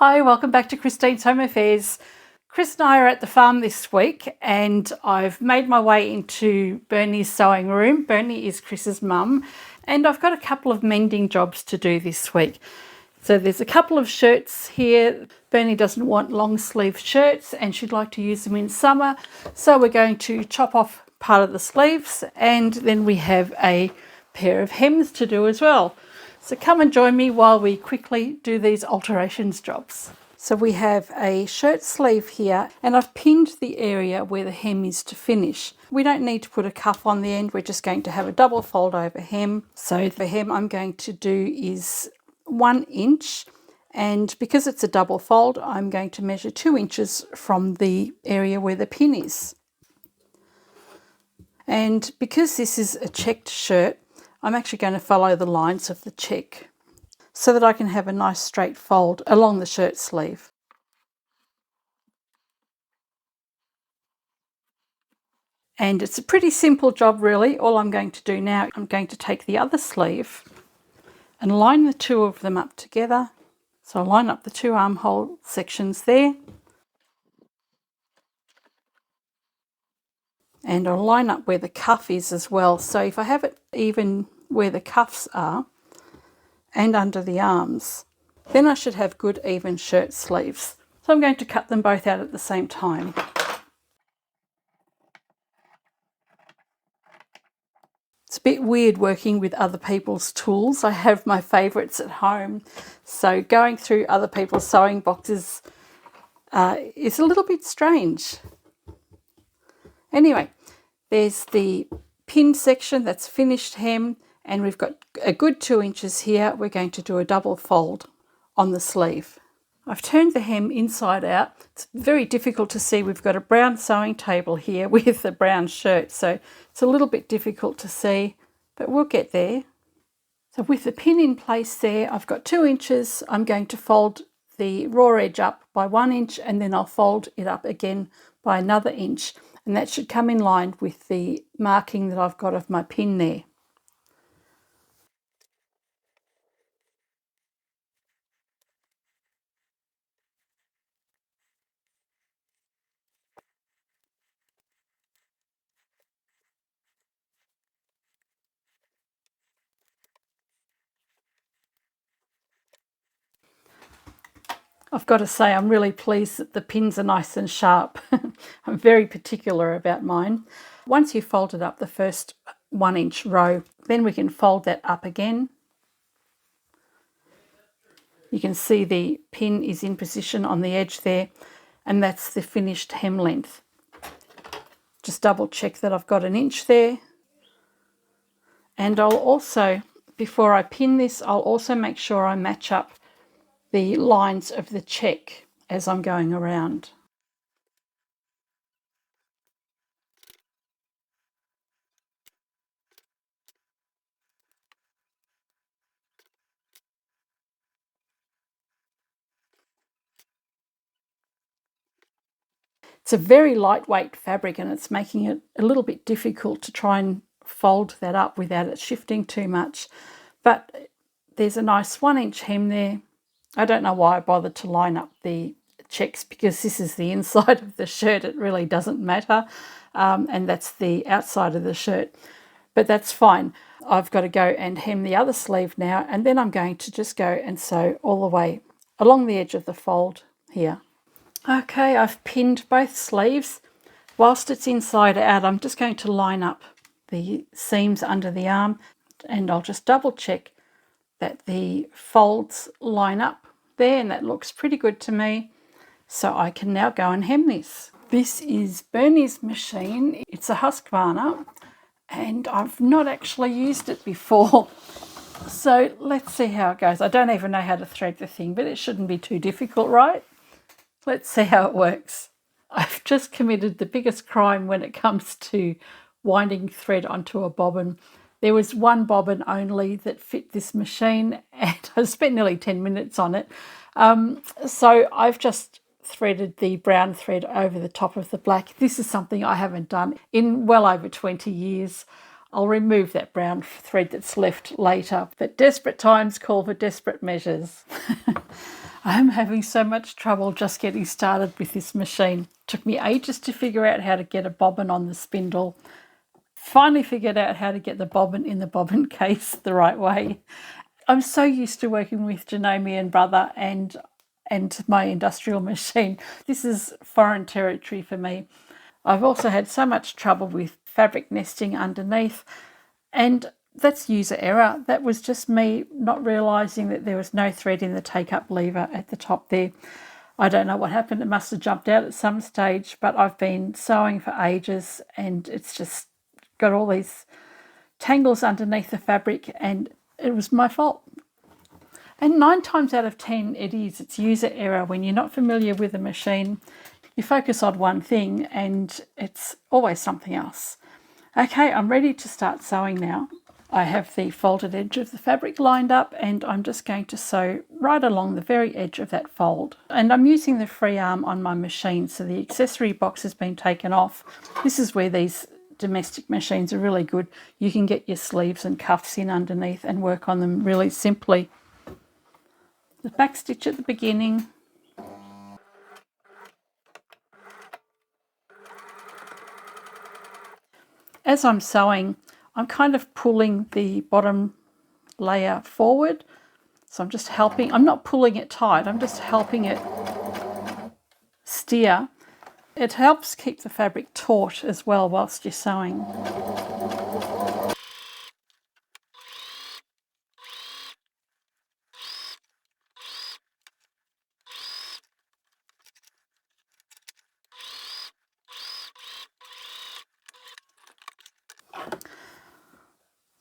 Hi, welcome back to Christine's Home Affairs. Chris and I are at the farm this week and I've made my way into Bernie's sewing room. Bernie is Chris's mum and I've got a couple of mending jobs to do this week. So there's a couple of shirts here. Bernie doesn't want long sleeve shirts and she'd like to use them in summer. So we're going to chop off part of the sleeves and then we have a pair of hems to do as well. So come and join me while we quickly do these alterations jobs. So we have a shirt sleeve here and I've pinned the area where the hem is to finish. We don't need to put a cuff on the end, we're just going to have a double fold over hem. So the hem I'm going to do is 1 inch, and because it's a double fold I'm going to measure 2 inches from the area where the pin is. And because this is a checked shirt, I'm actually going to follow the lines of the check so that I can have a nice straight fold along the shirt sleeve. And it's a pretty simple job really. All I'm going to do now, I'm going to take the other sleeve and line the two of them up together. So I'll line up the two armhole sections there. And I'll line up where the cuff is as well. So if I have it even where the cuffs are and under the arms, then I should have good even shirt sleeves. So I'm going to cut them both out at the same time. It's a bit weird working with other people's tools. I have my favourites at home, so going through other people's sewing boxes is a little bit strange. Anyway, there's the pin section, that's finished hem, and we've got a good 2 inches here. We're going to do a double fold on the sleeve. I've turned the hem inside out. It's very difficult to see. We've got a brown sewing table here with a brown shirt, so it's a little bit difficult to see, but we'll get there. So with the pin in place there, I've got 2 inches. I'm going to fold the raw edge up by 1 inch and then I'll fold it up again by another inch, and that should come in line with the marking that I've got of my pin there. I've got to say I'm really pleased that the pins are nice and sharp. I'm very particular about mine. Once you've folded up the first 1 inch row, then we can fold that up again. You can see the pin is in position on the edge there, and that's the finished hem length. Just double check that I've got 1 inch there. And I'll also, before I pin this, I'll also make sure I match up the lines of the check as I'm going around. It's a very lightweight fabric and it's making it a little bit difficult to try and fold that up without it shifting too much. But there's a nice 1 inch hem there. I don't know why I bothered to line up the checks because this is the inside of the shirt. It really doesn't matter. And that's the outside of the shirt. But that's fine. I've got to go and hem the other sleeve now, and then I'm going to just go and sew all the way along the edge of the fold here. Okay, I've pinned both sleeves. Whilst it's inside out, I'm just going to line up the seams under the arm, and I'll just double check that the folds line up there, and that looks pretty good to me. So I can now go and hem this. This is Bernie's machine. It's a Husqvarna, and I've not actually used it before. So let's see how it goes. I don't even know how to thread the thing, but it shouldn't be too difficult, right? Let's see how it works. I've just committed the biggest crime when it comes to winding thread onto a bobbin. There was one bobbin only that fit this machine and I spent nearly 10 minutes on it. So I've just threaded the brown thread over the top of the black. This is something I haven't done in well over 20 years. I'll remove that brown thread that's left later, but desperate times call for desperate measures. I'm having so much trouble just getting started with this machine. It took me ages to figure out how to get a bobbin on the spindle. Finally figured out how to get the bobbin in the bobbin case the right way. I'm so used to working with Janome and Brother and my industrial machine. This is foreign territory for me. I've also had so much trouble with fabric nesting underneath, and that's user error. That was just me not realising that there was no thread in the take-up lever at the top there. I don't know what happened. It must have jumped out at some stage, but I've been sewing for ages and it's just got all these tangles underneath the fabric, and it was my fault. And 9 times out of 10 it's user error. When you're not familiar with a machine, you focus on one thing and it's always something else. Okay, I'm ready to start sewing now. I have the folded edge of the fabric lined up and I'm just going to sew right along the very edge of that fold. And I'm using the free arm on my machine, so the accessory box has been taken off. This is where these domestic machines are really good. You can get your sleeves and cuffs in underneath and work on them really simply. The back stitch at the beginning. As I'm sewing, I'm kind of pulling the bottom layer forward. So I'm just helping, I'm not pulling it tight, I'm just helping it steer. It helps keep the fabric taut as well whilst you're sewing.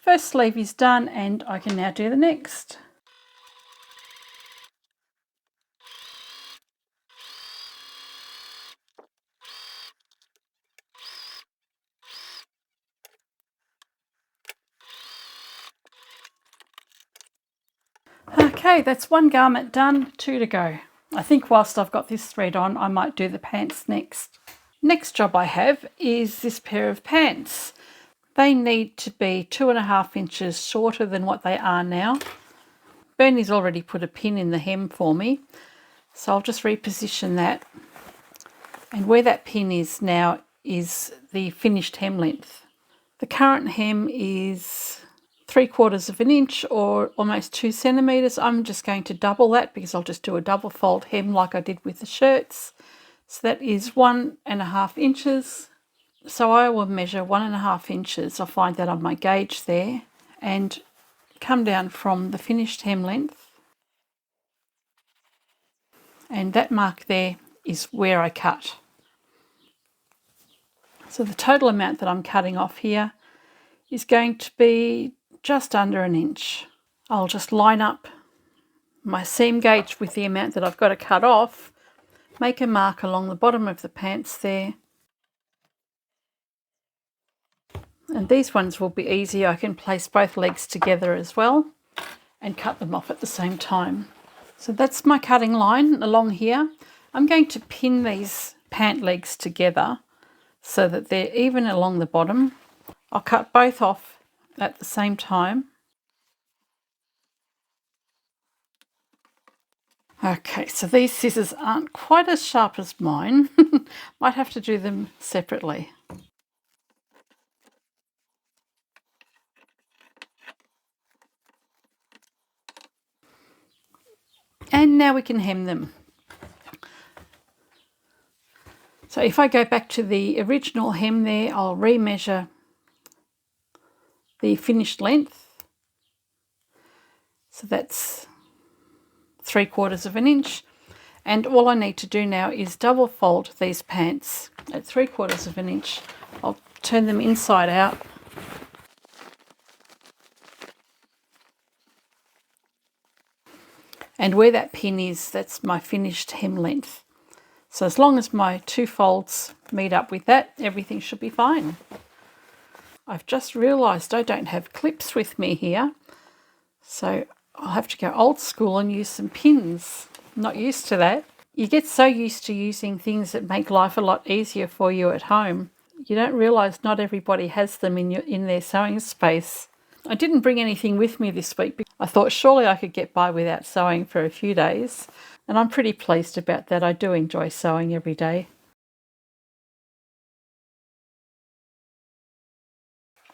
First sleeve is done and I can now do the next. Okay, that's one garment done, 2 to go. I think whilst I've got this thread on, I might do the pants next. Next job I have is this pair of pants. They need to be 2.5 inches shorter than what they are now. Bernie's already put a pin in the hem for me, so I'll just reposition that. And where that pin is now is the finished hem length. The current hem is 3/4 of an inch or almost 2 centimetres. I'm just going to double that because I'll just do a double fold hem like I did with the shirts. So that is 1.5 inches. So I will measure 1.5 inches. I'll find that on my gauge there and come down from the finished hem length. And that mark there is where I cut. So the total amount that I'm cutting off here is going to be just under an inch. I'll just line up my seam gauge with the amount that I've got to cut off, make a mark along the bottom of the pants there. And these ones will be easy. I can place both legs together as well and cut them off at the same time. So that's my cutting line along here. I'm going to pin these pant legs together so that they're even along the bottom. I'll cut both off at the same time. Okay, so these scissors aren't quite as sharp as mine. Might have to do them separately. And now we can hem them. So if I go back to the original hem there, I'll remeasure the finished length. So that's 3/4 of an inch. And all I need to do now is double fold these pants at 3/4 of an inch. I'll turn them inside out. And where that pin is, that's my finished hem length. So as long as my 2 folds meet up with that, everything should be fine. I've just realised I don't have clips with me here, so I'll have to go old school and use some pins. I'm not used to that. You get so used to using things that make life a lot easier for you at home. You don't realise not everybody has them in their sewing space. I didn't bring anything with me this week because I thought surely I could get by without sewing for a few days. And I'm pretty pleased about that. I do enjoy sewing every day.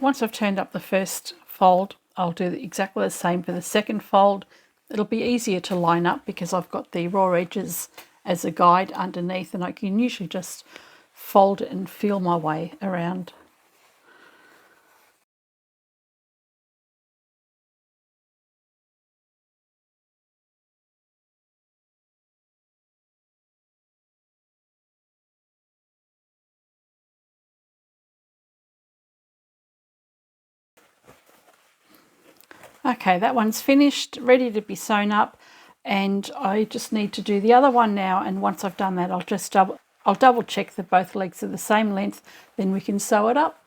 Once I've turned up the first fold, I'll do exactly the same for the second fold. It'll be easier to line up because I've got the raw edges as a guide underneath, and I can usually just fold it and feel my way around. Okay, that one's finished, ready to be sewn up, and I just need to do the other one now, and once I've done that I'll double check that both legs are the same length, then we can sew it up.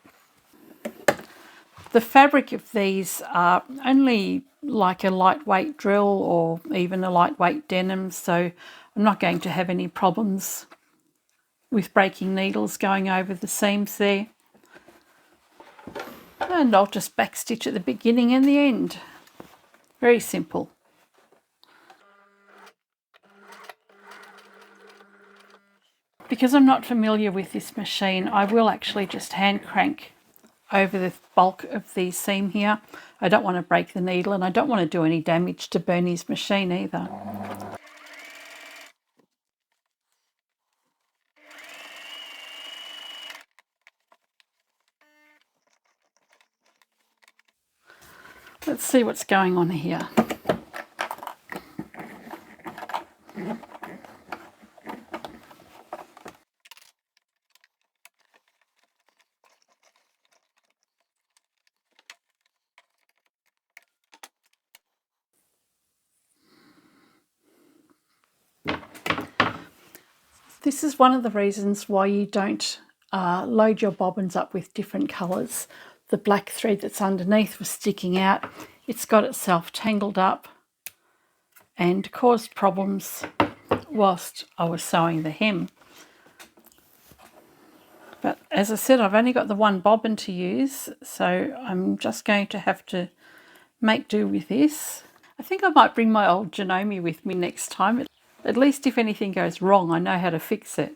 The fabric of these are only like a lightweight drill or even a lightweight denim, so I'm not going to have any problems with breaking needles going over the seams there. And I'll just backstitch at the beginning and the end. Very simple. Because I'm not familiar with this machine, I will actually just hand crank over the bulk of the seam here. I don't want to break the needle, and I don't want to do any damage to Bernie's machine either. Let's see what's going on here. This is one of the reasons why you don't load your bobbins up with different colours. The black thread that's underneath was sticking out. It's got itself tangled up and caused problems whilst I was sewing the hem. But as I said, I've only got the one bobbin to use, so I'm just going to have to make do with this. I think I might bring my old Janome with me next time. At least if anything goes wrong, I know how to fix it.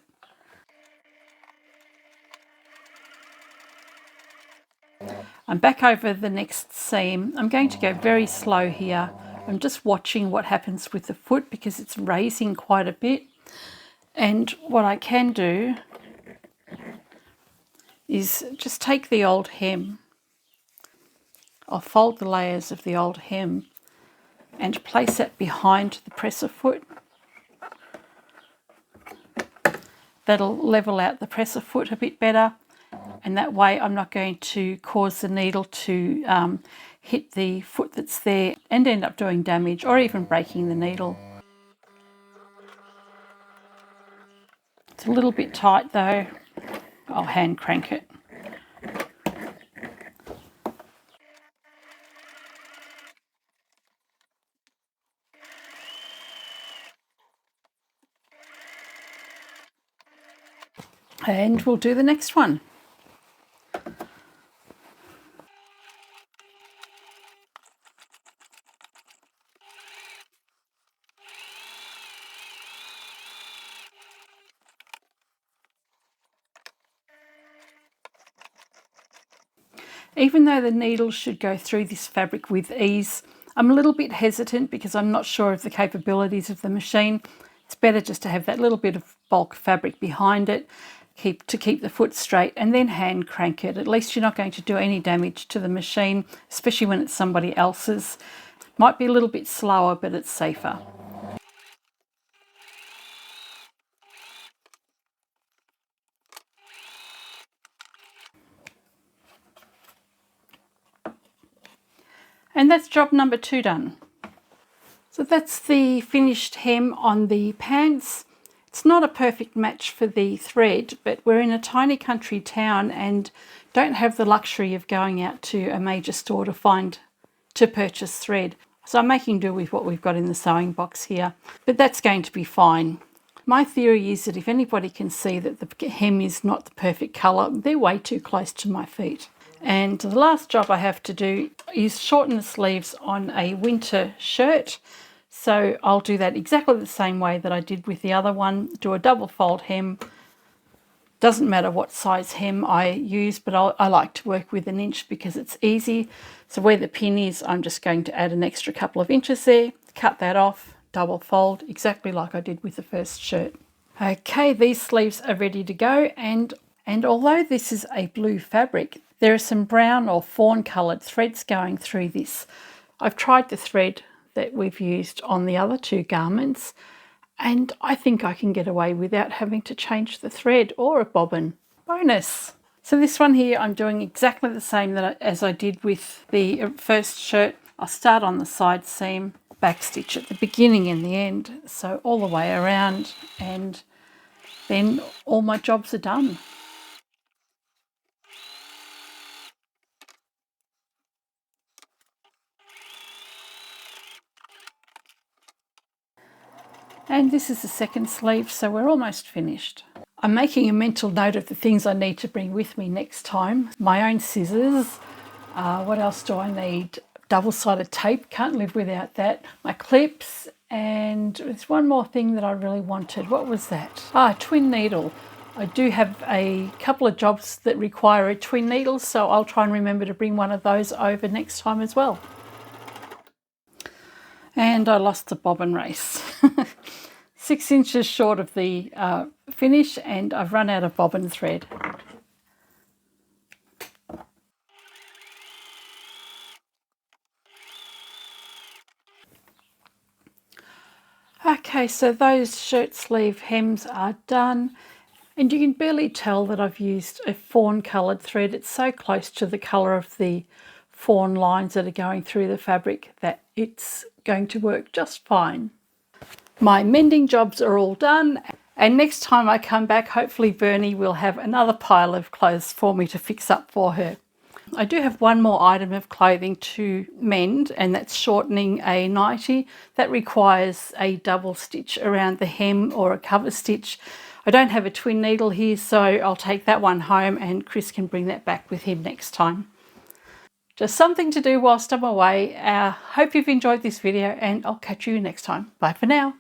I'm back over the next seam. I'm going to go very slow here. I'm just watching what happens with the foot because it's raising quite a bit. And what I can do is just take the old hem. I'll fold the layers of the old hem and place it behind the presser foot. That'll level out the presser foot a bit better, and that way I'm not going to cause the needle to hit the foot that's there and end up doing damage or even breaking the needle. It's a little bit tight though. I'll hand crank it. And we'll do the next one. Even though the needle should go through this fabric with ease, I'm a little bit hesitant because I'm not sure of the capabilities of the machine. It's better just to have that little bit of bulk fabric behind it to keep the foot straight, and then hand crank it. At least you're not going to do any damage to the machine, especially when it's somebody else's. Might be a little bit slower, but it's safer. And that's job number 2 done. So that's the finished hem on the pants. It's not a perfect match for the thread, but we're in a tiny country town and don't have the luxury of going out to a major store to purchase thread. So I'm making do with what we've got in the sewing box here, but that's going to be fine. My theory is that if anybody can see that the hem is not the perfect colour, they're way too close to my feet. And the last job I have to do is shorten the sleeves on a winter shirt. So I'll do that exactly the same way that I did with the other one. Do a double fold hem. Doesn't matter what size hem I use, but I like to work with 1 inch because it's easy. So where the pin is, I'm just going to add an extra couple of inches there, cut that off, double fold, exactly like I did with the first shirt. Okay, these sleeves are ready to go, and although this is a blue fabric, there are some brown or fawn coloured threads going through this. I've tried the thread that we've used on the other 2 garments, and I think I can get away without having to change the thread or a bobbin. Bonus! So this one here, I'm doing exactly the same as I did with the first shirt. I'll start on the side seam, back stitch at the beginning and the end, so all the way around, and then all my jobs are done. And this is the second sleeve, so we're almost finished. I'm making a mental note of the things I need to bring with me next time. My own scissors. What else do I need? Double-sided tape, can't live without that. My clips, and there's one more thing that I really wanted. What was that? Twin needle. I do have a couple of jobs that require a twin needle, so I'll try and remember to bring one of those over next time as well. And I lost the bobbin race. 6 inches short of the finish, and I've run out of bobbin thread. Okay, so those shirt sleeve hems are done, and you can barely tell that I've used a fawn coloured thread. It's so close to the colour of the fawn lines that are going through the fabric that it's going to work just fine. My mending jobs are all done, and next time I come back, hopefully Bernie will have another pile of clothes for me to fix up for her. I do have one more item of clothing to mend, and that's shortening a nightie. That requires a double stitch around the hem or a cover stitch. I don't have a twin needle here, so I'll take that one home and Chris can bring that back with him next time. Just something to do whilst I'm away. Hope you've enjoyed this video, and I'll catch you next time. Bye for now.